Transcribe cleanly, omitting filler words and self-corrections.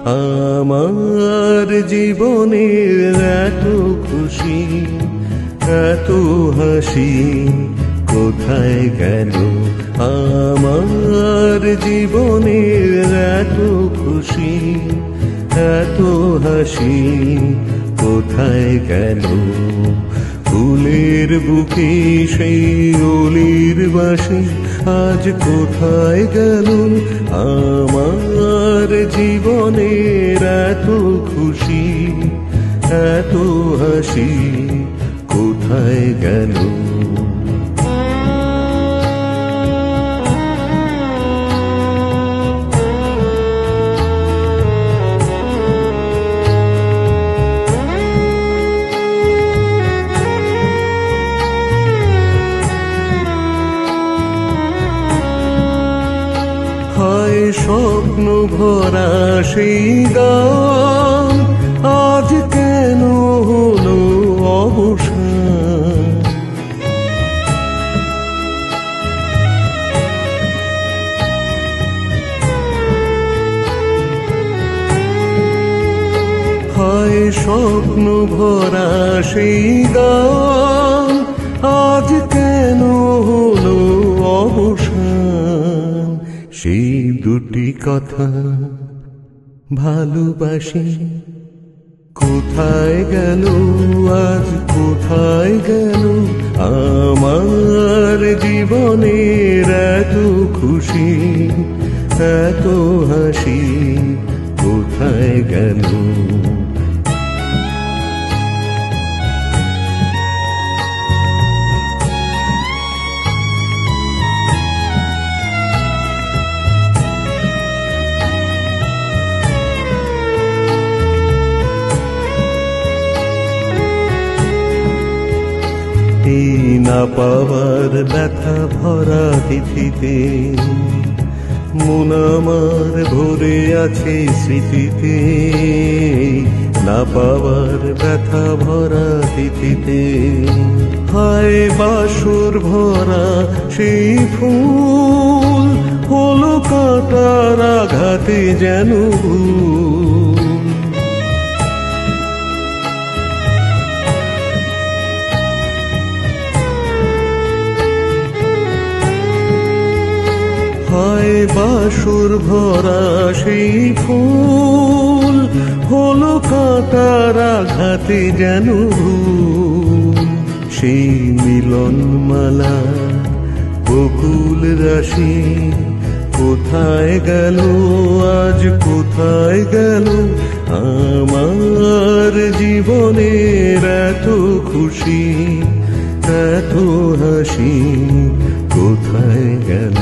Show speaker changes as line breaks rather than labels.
আমার জীবনের এত খুশি এত হাসি কোথায় গেল? আমার জীবনের এত খুশি এত হাসি কোথায় গেল? ফুলের বুকে সেই অলির বাসি আজ কোথায় গেল? আমার জীবনের এত খুশি এত হাসি কোথায় গেল? হায় স্বপ্ন ভরা সেই গান আজ কেন হলো অবসান? হায় স্বপ্ন ভরা সেই গান আজ কেন হলো অবসান? সেই দুটি কথা ভালোবাসি কোথায় গেল? আজ কোথায় গেল? আমার জীবনের এত খুশি এত হাসি কোথায় গেল? না পাওয়ার ব্যথা ভরা তিথিতে মন আমার ভরে আছে স্মৃতিতে। না পাওয়ার ব্যথা ভরা তিথিতে হায় বাসর ভরা সেই ফুল হলো কাঁটার আঘাতে যেন হায় বাসর ভরা সেই ফুল হলো কাঁটার আঘাতে যেন সেই মিলন মালা বকুল রাশি কোথায় গেল? আজ কোথায় গেল? আমার জীবনের এত খুশি এত হাসি কোথায় গেল?